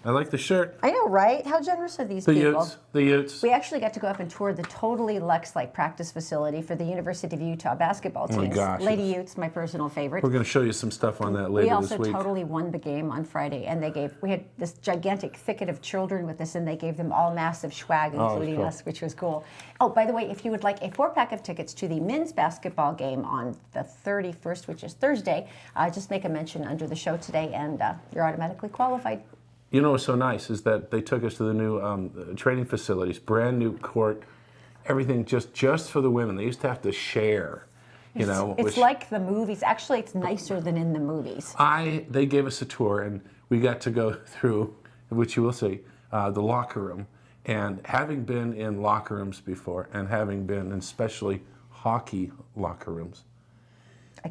I like the shirt. I know, right? How generous are these people? The Utes. We actually got to go up and tour the totally Lex-like practice facility for the University of Utah basketball teams. Oh my gosh. Lady Utes, my personal favorite. We're going to show you some stuff on that later this week. We also totally won the game on Friday, and we had this gigantic thicket of children with us, and they gave them all massive swag, including us, which was cool. Oh, by the way, if you would like a 4-pack of tickets to the men's basketball game on the 31st, which is Thursday, just make a mention under the show today, and you're automatically qualified. You know what's so nice is that they took us to the new training facilities, brand new court, everything just for the women. They used to have to share, you know. It's like the movies. Actually, it's nicer than in the movies. They gave us a tour, and we got to go through, which you will see, the locker room. And having been in locker rooms before, and having been in especially hockey locker rooms,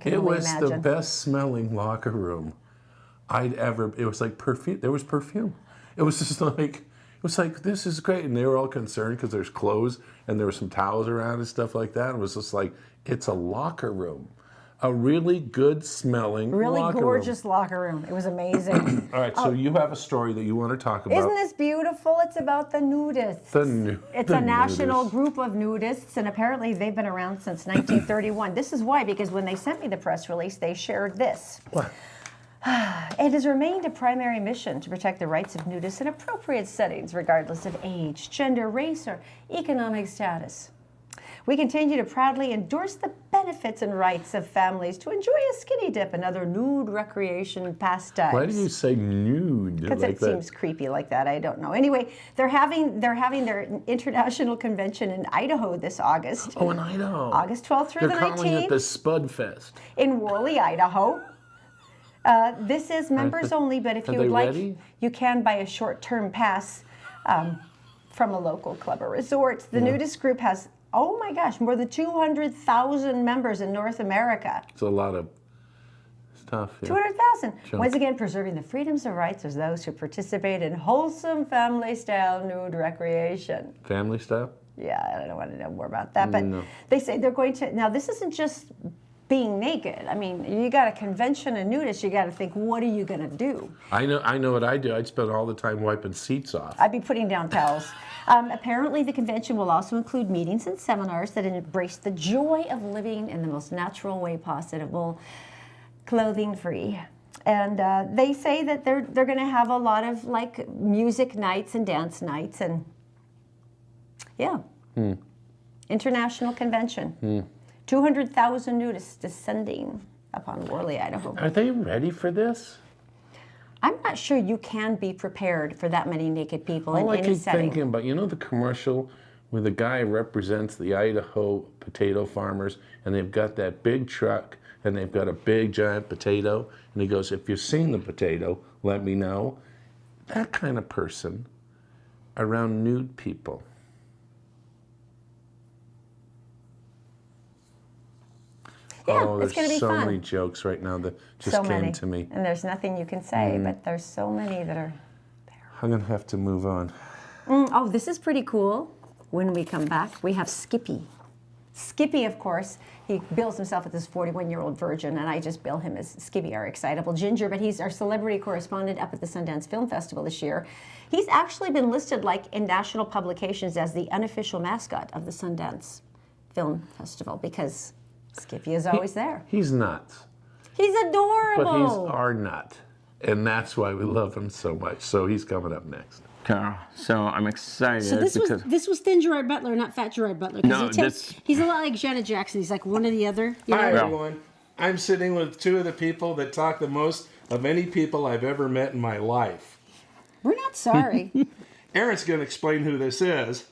it was the best smelling locker room it was like perfume. There was perfume. It was just like, this is great. And they were all concerned because there's clothes and there were some towels around and stuff like that. It was just like, it's a locker room. A really good smelling really locker gorgeous locker room. It was amazing. All right, so you have a story that you want to talk about. Isn't this beautiful? It's about the nudists. It's a national group of nudists, and apparently they've been around since 1931. This is why, because when they sent me the press release, they shared this. What? It has remained a primary mission to protect the rights of nudists in appropriate settings, regardless of age, gender, race, or economic status. We continue to proudly endorse the benefits and rights of families to enjoy a skinny dip and other nude recreation pastimes. Why do you say nude? Because it seems creepy like that. I don't know. Anyway, they're having their international convention in Idaho this August. Oh, in Idaho. August 12th through the 19th. They're calling it the Spud Fest. In Worley, Idaho. This is members only, but if you would like, you can buy a short-term pass from a local club or resort. The nudist group has, oh my gosh, more than 200,000 members in North America. It's a lot of stuff. Yeah. 200,000. Once again, preserving the freedoms and rights of those who participate in wholesome family-style nude recreation. Family style? Yeah, I don't want to know more about that, but they say they're going to, now this isn't just being naked. I mean, you got a convention of nudists, you got to think, what are you going to do? I know what I do. I'd spend all the time wiping seats off. I'd be putting down towels. Apparently, the convention will also include meetings and seminars that embrace the joy of living in the most natural way possible, clothing-free. And they say that they're going to have a lot of like music nights and dance nights, and international convention. 200,000 nudists descending upon Worley, Idaho. Are they ready for this? I'm not sure you can be prepared for that many naked people in any setting. All I keep thinking about, you know the commercial where the guy represents the Idaho potato farmers and they've got that big truck and they've got a big giant potato and he goes, if you've seen the potato, let me know. That kind of person around nude people. Yeah, it's going to be so fun. Many jokes right now that just came to me. And there's nothing you can say, but there's so many that are there. I'm going to have to move on. Oh, this is pretty cool. When we come back, we have Skippy. Skippy, of course, he bills himself as this 41-year-old virgin, and I just bill him as Skippy, our excitable ginger, but he's our celebrity correspondent up at the Sundance Film Festival this year. He's actually been listed like in national publications as the unofficial mascot of the Sundance Film Festival because Skippy is always there. He's nuts. He's adorable. But he's our nut. And that's why we love him so much. So he's coming up next. Carol, so I'm excited. So this was thin Gerard Butler, not fat Gerard Butler. No, he's a lot like Janet Jackson. He's like one or the other. You know? Hi, everyone. I'm sitting with two of the people that talk the most of any people I've ever met in my life. We're not sorry. Erin's going to explain who this is.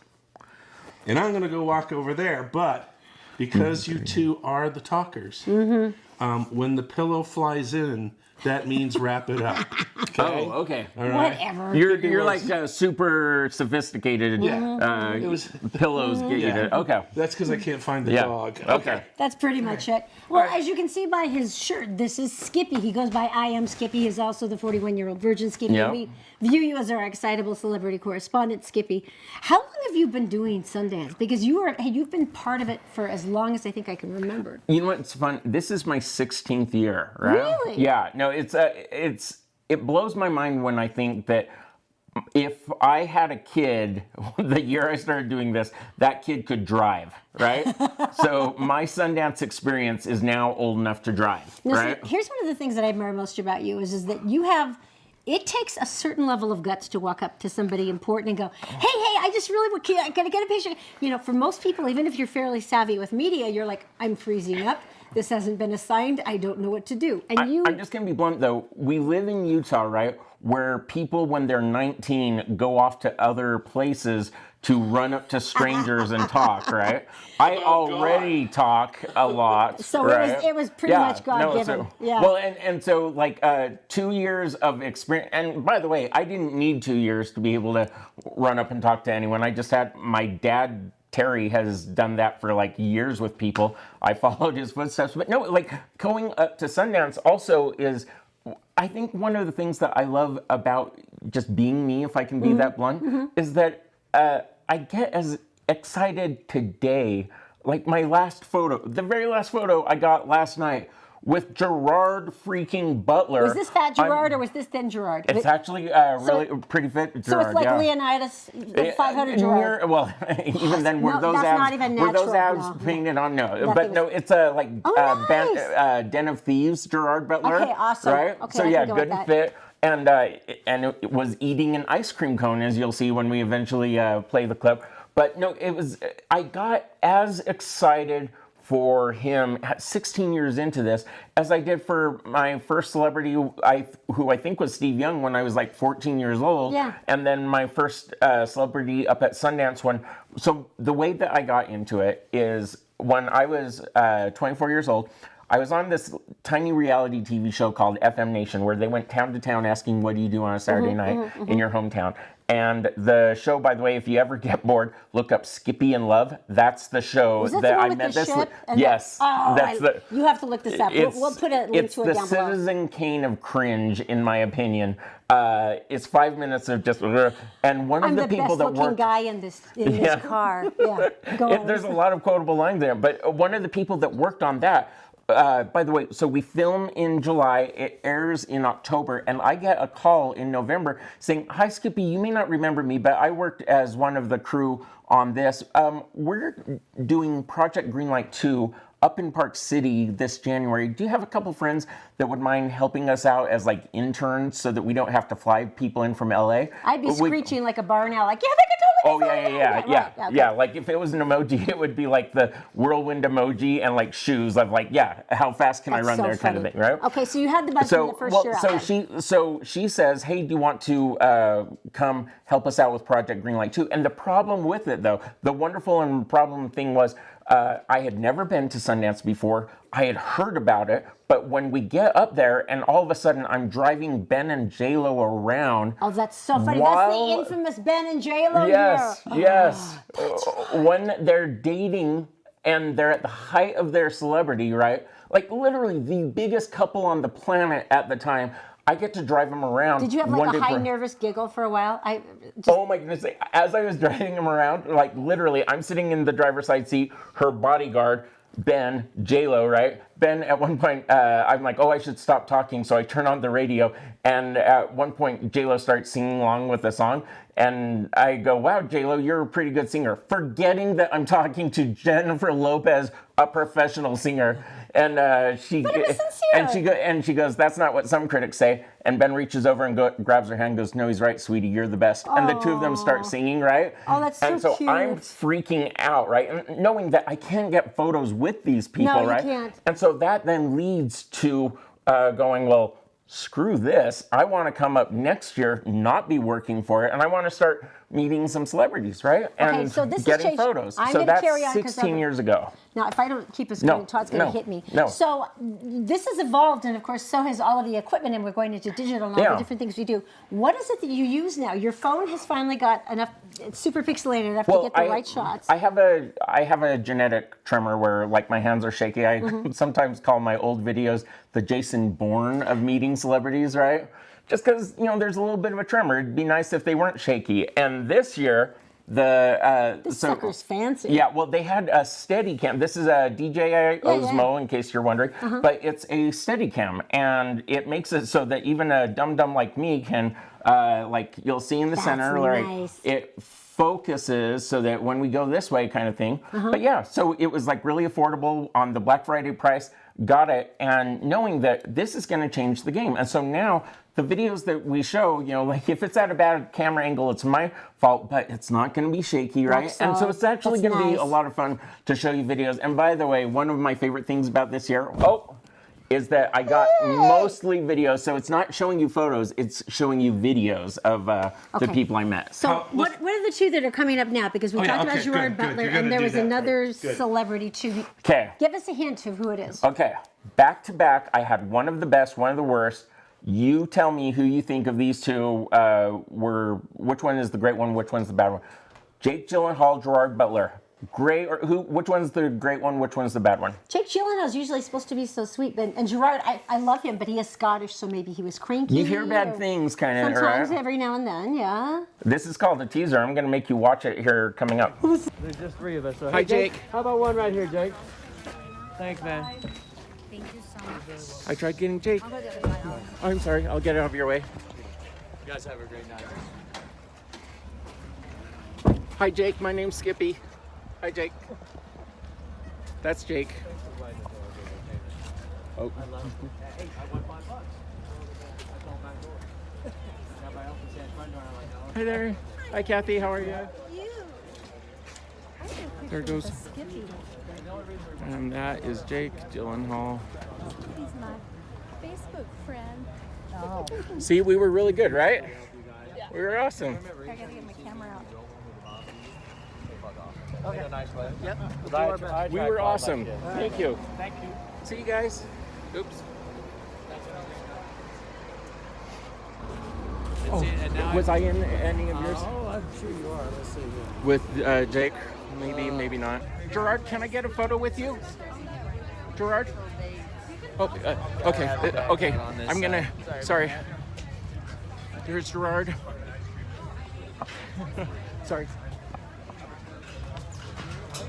And I'm going to go walk over there. But because you two are the talkers, when the pillow flies in, that means wrap it up. Okay? Oh, okay. All right. Whatever. You're like super sophisticated pillows. Okay. That's because I can't find the dog. Okay. That's pretty much it. Well, as you can see by his shirt, this is Skippy. He goes by I Am Skippy. He's also the 41-year-old virgin Skippy. Yep. We view you as our excitable celebrity correspondent, Skippy. How long have you been doing Sundance? Because you've been part of it for as long as I think I can remember. You know what's fun? This is my 16th year, right? Really? Yeah. No, it blows my mind when I think that if I had a kid the year I started doing this, that kid could drive, right? So my Sundance experience is now old enough to drive, Now, right? see, here's one of the things that I admire most about you is that you have. It takes a certain level of guts to walk up to somebody important and go, hey, I just really I gotta get a picture. You know, for most people, even if you're fairly savvy with media, you're like, I'm freezing up. This hasn't been assigned. I don't know what to do. And I'm just going to be blunt, though. We live in Utah, right, where people, when they're 19, go off to other places to run up to strangers and talk, right? I already talk a lot. So right? it was pretty much God-given. So, yeah. Well, and so like 2 years of experience. And by the way, I didn't need 2 years to be able to run up and talk to anyone. I just had my dad. Terry has done that for like years with people. I followed his footsteps. But no, like going up to Sundance also is, I think one of the things that I love about just being me, if I can be that blunt, is that I get as excited today. Like my last photo, the very last photo I got last night with Gerard freaking Butler. Was this fat Gerard or was this thin Gerard? It's actually really pretty fit Gerard. So it's like yeah. Leonidas, the 500 Gerard. Well, even then, were No, those that's abs? not even Were those natural, abs no. painted on? No, Nothing but was- no, it's like Oh, nice. Den of Thieves, Gerard Butler. Okay, awesome. Right. Okay, so I yeah, can go good with and that. fit. And it was eating an ice cream cone, as you'll see when we eventually play the clip. But no, it was. I got as excited for him at 16 years into this as I did for my first celebrity, who I think was Steve Young when I was like 14 years old. Yeah. And then my first celebrity up at Sundance one. So the way that I got into it is when I was 24 years old, I was on this tiny reality TV show called FM Nation, where they went town to town asking, what do you do on a Saturday night in your hometown? And the show, by the way, if you ever get bored, look up Skippy and Love. That's the show Was that that the one I with met the this. ship? Yes, that's the. You have to look this up. We'll put a link It's to it the down below. Citizen Kane of cringe, in my opinion. It's 5 minutes of just, and one I'm of the the people best that looking worked. guy in this car. Yeah, go on. There's a lot of quotable lines there, but one of the people that worked on that. By the way, so we film in July, it airs in October, and I get a call in November saying, hi, Skippy, you may not remember me, but I worked as one of the crew on this. We're doing Project Greenlight 2 up in Park City this January. Do you have a couple friends that would mind helping us out as like interns so that we don't have to fly people in from LA? I'd be We- screeching like a barn owl, like, yeah, they could Oh totally be yeah. right. Okay. Like if it was an emoji, it would be like the whirlwind emoji and like shoes of like, yeah, how fast can I That's run so there kind of funny. thing, right? Okay, so you had the budget in the first year out. So she says, hey, do you want to come help us out with Project Greenlight 2? And the problem with it, though, the wonderful and problem thing was, I had never been to Sundance before. I had heard about it, but when we get up there and all of a sudden I'm driving Ben and J-Lo around. Oh, that's so funny. That's the while- infamous Ben and J-Lo Yes, year. yes. When they're dating and they're at the height of their celebrity, right? Like literally the biggest couple on the planet at the time. I get to drive them around. Did you have one like day a high for- nervous giggle for a while? Oh my goodness! As I was driving him around, like literally, I'm sitting in the driver's side seat. Her bodyguard, Ben, J-Lo, right? Ben, at one point, I'm like, oh, I should stop talking. So I turn on the radio. And at one point, J-Lo starts singing along with the song. And I go, wow, J-Lo, you're a pretty good singer. Forgetting that I'm talking to Jennifer Lopez, a professional singer. And she she goes, that's not what some critics say. And Ben reaches over and grabs her hand and goes, no, he's right, sweetie, you're the best. And the two of them start singing, right? Oh, that's and so so I'm cute. freaking out, right? And knowing that I can't get photos with these people, No, you right? can't. And so that then leads to going, well, screw this. I want to come up next year, not be working for it, and I want to start meeting some celebrities, right? And so this has getting changed. photos. I'm So gonna that's carry on 'cause 16 I've- years ago. Now, if I don't keep us No, going, Todd's going to no, hit me. no. So this has evolved, and of course, so has all of the equipment, and we're going into digital and all the Yeah. different things we do. What is it that you use now? Your phone has finally got enough, it's super pixelated enough to get the right shots. I have a genetic tremor where like my hands are shaky. I sometimes call my old videos the Jason Bourne of meeting celebrities, right? Just because, there's a little bit of a tremor. It'd be nice if they weren't shaky. And this year, This so sucker's fancy. yeah, well, they had a Steadicam. This is a DJI Osmo, in case you're wondering, but it's a Steadicam, and it makes it so that even a dum-dum like me can, like you'll see in the center, nice. like it focuses so that when we go this way kind of thing. But yeah, so it was like really affordable on the Black Friday price, got it, and knowing that this is going to change the game. And so now the videos that we show, you know, like if it's at a bad camera angle, it's my fault, but it's not going to be shaky, right? And so it's actually going to be a lot of fun to show you videos. And by the way, one of my favorite things about this year, is that I got mostly videos. So it's not showing you photos, it's showing you videos of the people I met. So what are the two that are coming up now? Because we talked about Gerard Butler, and there was another celebrity too. Okay. Give us a hint of who it is. Okay, back to back, I had one of the best, one of the worst. You tell me who you think of these two were, which one is the great one, which one's the bad one. Jake Gyllenhaal, Gerard Butler. Great, or which one's the great one, which one's the bad one? Jake Gyllenhaal is usually supposed to be so sweet, and Gerard, I love him, but he is Scottish, so maybe he was cranky. You hear bad things kind of, sometimes, right? every now and then, yeah. This is called a teaser. I'm going to make you watch it here coming up. There's just 3 of us. So, Hi, hey, Jake. How about one right here, Jake? Thanks, man. Thank you so much. I tried getting Jake. Oh, I'm sorry. I'll get it out of your way. You guys have a great night. Hi, Jake. My name's Skippy. Hi, Jake. That's Jake. Oh. Hey, I won $5. That's all back door. Got my Elf San Quentin on like that. Hi there. Hi, Kathy. How are you? There it goes. Skippy. And that is Jake Gyllenhaal. He's my Facebook friend. See, we were really good, right? We were awesome. I gotta get my camera out. Yep. We were awesome. Thank you. Thank you. See you guys. Oops. Was I in any of yours? Oh, I'm sure you are. Let's see here. With Jake? Maybe, maybe not. Gerard, can I get a photo with you? Gerard? Oh, okay. Okay. I'm gonna. Sorry. Here's Gerard. Sorry.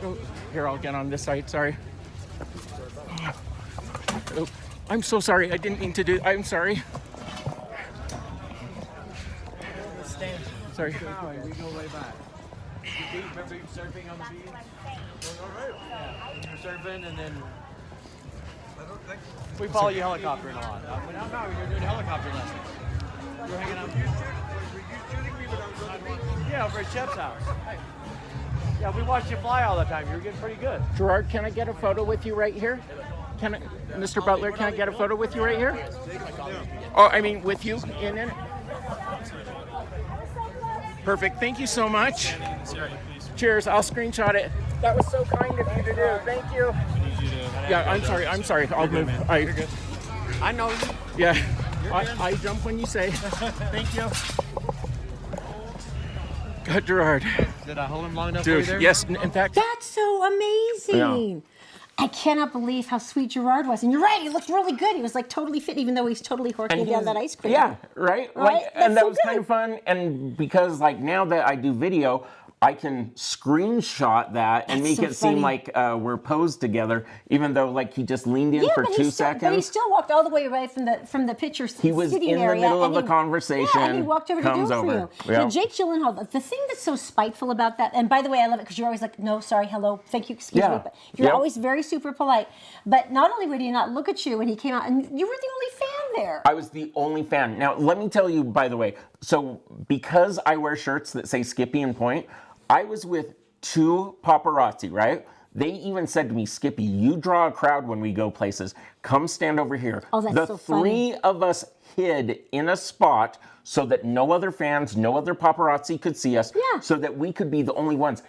Oh, here, I'll get on this side. Sorry. Oh, I'm so sorry. I didn't mean to do. I'm sorry. Sorry. We go way back. Remember you surfing on the beach? Yeah. You were surfing and then we follow you helicoptering a lot. No, you're doing helicopter lessons. You're hanging out. Were you shooting me when I was on the beach? Yeah, over at Shep's house. Yeah, we watched you fly all the time. You were getting pretty good. Gerard, can I get a photo with you right here? Can I, Mr. Butler, can I get a photo with you right here? Oh, I mean, with you in it? Perfect. Thank you so much. Cheers. I'll screenshot it. That was so kind of you to do. Thank you. Yeah, I'm sorry. I'm sorry. I'll move. You're good. I know you. Yeah. I jump when you say. Thank you. God, Gerard. Did I hold him long enough for you Dude, there? yes. In fact, That's so amazing. I cannot believe how sweet Gerard was. And you're right, he looked really good. He was like totally fit, even though he's totally horking down that ice cream. Yeah, right? Right? Like, That's and that so was kind good. of fun. And because like now that I do video, I can screenshot that and That's make so it seem funny. like we're posed together, even though like he just leaned in for but 2 he seconds. But he still walked all the way away from the picture He was sitting in the area, middle and of the conversation, Yeah, and he walked over to do comes it over. for you. Yeah. Now, Jake Gyllenhaal, the thing that's so spiteful about that, and by the way, I love it because you're always like, no, sorry, hello, thank you, excuse Yeah. me, but you're Yep. always very super polite. But not only would he not look at you when he came out, and you were the only fan there. I was the only fan. Now, let me tell you, by the way, so because I wear shirts that say Skippy and Point, I was with 2 paparazzi, right? They even said to me, Skippy, you draw a crowd when we go places. Come stand over here. Oh, that's the so funny. 3 of us hid in a spot so that no other fans, no other paparazzi could see us, Yeah. so that we could be the only ones.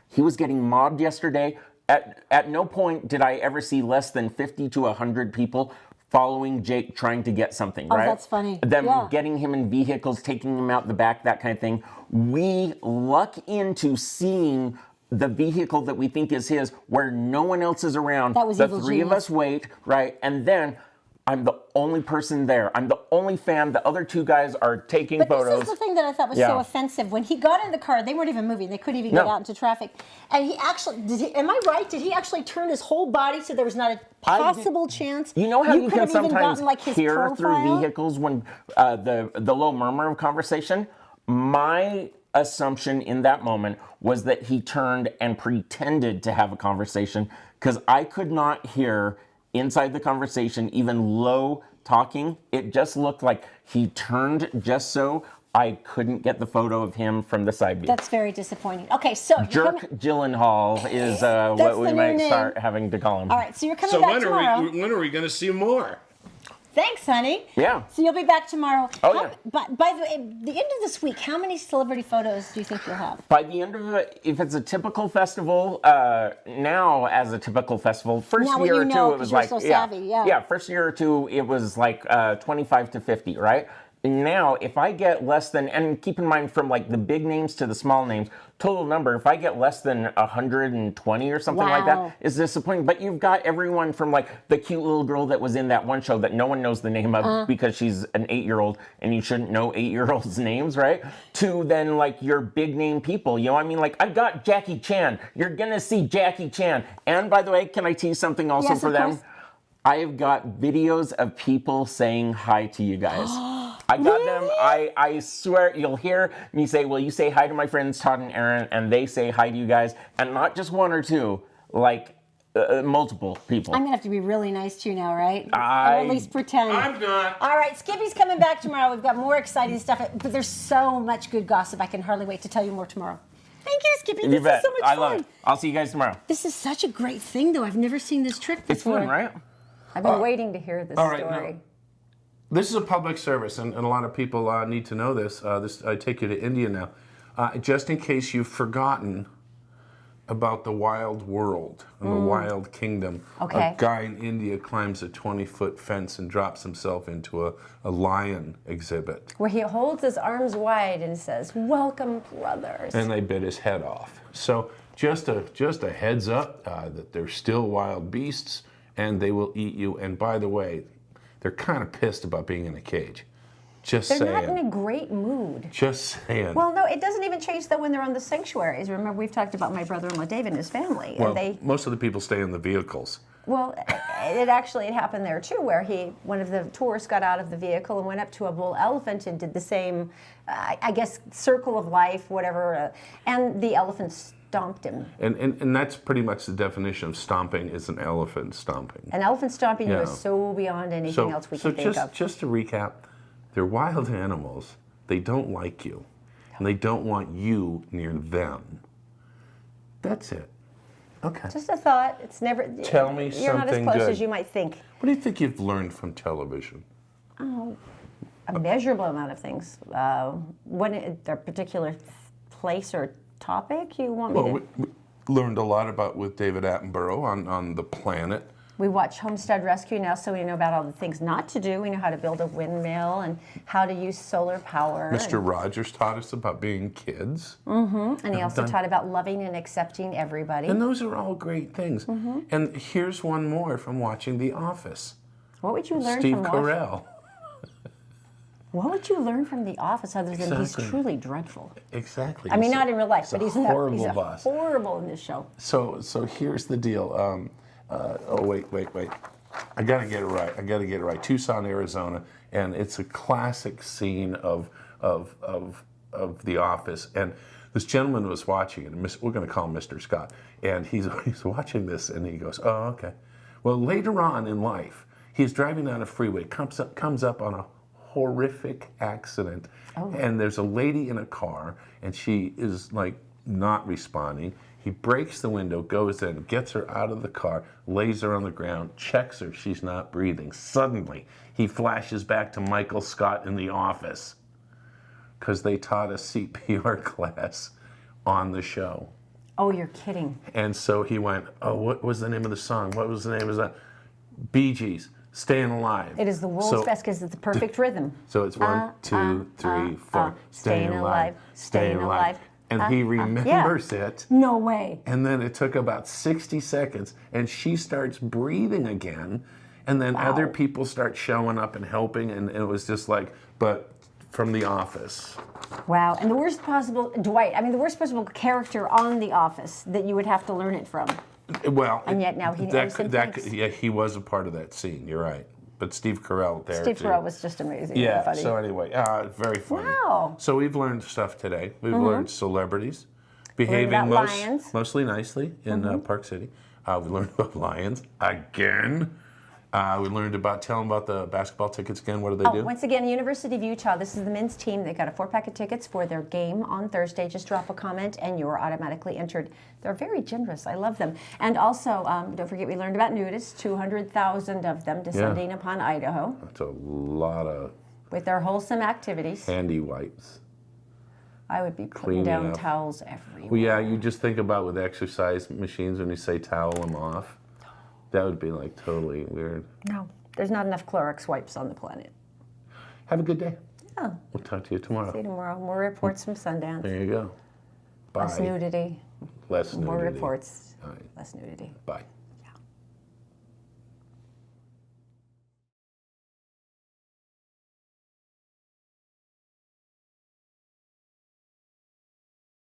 He was getting mobbed yesterday. At no point did I ever see less than 50 to 100 people following Jake trying to get something, Oh, right? that's funny. Them Yeah. getting him in vehicles, taking him out the back, that kind of thing. We luck into seeing the vehicle that we think is his where no one else is around. That was the evil 3 of genius. us wait, right? And then I'm the only person there. I'm the only fan. The other two guys are taking But photos. this is the thing that I thought was so offensive. When he got in the car, they weren't even moving. They couldn't even get out into traffic. And he actually, am I right? Did he actually turn his whole body so there was not a possible chance? You know how you could can have even sometimes gotten, like, his hear profile? through vehicles when the low murmur of conversation? My assumption in that moment was that he turned and pretended to have a conversation because I could not hear inside the conversation, even low talking. It just looked like he turned just so I couldn't get the photo of him from the side view. That's very disappointing. Okay, so Jerk Gyllenhaal is what we the new might name. start having to call him. All right, so you're coming So back when tomorrow. when are we going to see more? Thanks, honey. Yeah. So you'll be back tomorrow. Oh, yeah. But by the way, at the end of this week, how many celebrity photos do you think you'll have? By the end of it, if it's a typical festival, now as a typical festival, first Now, year you or two, know, it was 'cause you're like, so savvy, yeah. yeah, first year or two, it was like 25 to 50, right? And now, if I get less than, and keep in mind from like the big names to the small names, total number, if I get less than 120 or something like Wow. that, it's disappointing. But you've got everyone from like the cute little girl that was in that one show that no one knows the name of because she's an 8-year-old and you shouldn't know 8-year-olds' names, right? To then like your big name people, you know what I mean? Like I've got Jackie Chan. You're gonna see Jackie Chan. And by the way, can I tease something also Yes, for of them? course. I've got videos of people saying hi to you guys. I got them. I swear you'll hear me say, will you say hi to my friends Todd and Erin? And they say hi to you guys. And not just one or two, like multiple people. I'm gonna have to be really nice to you now, right? Or I- at least pretend. I'm not. All right, Skippy's coming back tomorrow. We've got more exciting stuff, but there's so much good gossip. I can hardly wait to tell you more tomorrow. Thank you, Skippy. You This bet. is so much I fun. love it. I'll see you guys tomorrow. This is such a great thing, though. I've never seen this trick before. It's fun, right? I've been waiting to hear this all right, story. now- This is a public service, and a lot of people need to know this. I take you to India now. Just in case you've forgotten about the wild world and the wild kingdom. Okay. A guy in India climbs a 20-foot fence and drops himself into a lion exhibit. Where he holds his arms wide and says, "Welcome, brothers." And they bit his head off. So just a heads up that they're still wild beasts and they will eat you. And by the way, they're kind of pissed about being in a cage. Just They're saying. not in a great mood. Just saying. Well, no, it doesn't even change though when they're on the sanctuaries. Remember, we've talked about my brother-in-law David and his family, Well, and they. most of the people stay in the vehicles. Well, it happened there too, where one of the tourists got out of the vehicle and went up to a bull elephant and did the same, I guess, circle of life, whatever, and the elephant stomped him. And that's pretty much the definition of stomping is an elephant stomping. An elephant stomping you Yeah. is so beyond anything else we can think of. just to recap, they're wild animals. They don't like you, and they don't want you near them. That's it. Okay. Just a thought. It's never. Tell me You're not as something close good. as you might think. What do you think you've learned from television? A measurable amount of things. When a particular place or topic you want me Well, to. we learned a lot about with David Attenborough on the planet. We watch Homestead Rescue now, so we know about all the things not to do. We know how to build a windmill and how to use solar power. Mr. Rogers taught us about being kids. And he also taught about loving and accepting everybody. And those are all great things. And here's one more from watching The Office. What would you learn Steve from watching? Carell. What would you learn from The Office other than Exactly. he's truly dreadful? Exactly. I mean, not in real life, but he's he's a horrible he's boss. horrible in this show. So here's the deal. Oh wait. I gotta get it right. Tucson, Arizona, and it's a classic scene of The Office. And this gentleman was watching it. We're going to call him Mr. Scott, and he's watching this, and he goes, "Oh, okay." Well, later on in life, he's driving down a freeway, comes up on a horrific accident, and there's a lady in a car, and she is like not responding. He breaks the window, goes in, gets her out of the car, lays her on the ground, checks her, she's not breathing. Suddenly, he flashes back to Michael Scott in The Office because they taught a CPR class on the show. Oh, you're kidding. And so he went, oh, what was the name of the song? What was the name of that? Bee Gees, Staying Alive. It is the world's best because it's the perfect rhythm. So it's 1, 2, 3, 4. Staying alive, staying alive. And he remembers it. No way. And then it took about 60 seconds, and she starts breathing again. And then other Wow. people start showing up and helping, and it was just like, but from The Office. Wow. And the worst possible, Dwight, I mean, the worst possible character on The Office that you would have to learn it from. Well, And yet now he owes him thanks. yeah, he was a part of that scene. You're right. But Steve Carell there. Steve too. Carell was just amazing. Yeah. And funny. So anyway, very funny. Wow. So we've learned stuff today. We've learned celebrities behaving about lions. mostly nicely in Park City. We learned about lions again. We learned about tell them about the basketball tickets again. What do they do? Once again, University of Utah, this is the men's team. They got a 4-pack of tickets for their game on Thursday. Just drop a comment and you're automatically entered. They're very generous. I love them. And also, don't forget we learned about Nudist, 200,000 of them descending upon Idaho That's a lot of with their wholesome activities. handy wipes. I would be putting Cleaning down up. towels everywhere. Well, yeah, you just think about with exercise machines when you say towel them off. That would be like totally weird. No, there's not enough Clorox wipes on the planet. Have a good day. Yeah. We'll talk to you tomorrow. See you tomorrow. More reports from Sundance. There you go. Bye. Less nudity. Less nudity. More reports. All right. Less nudity. Bye.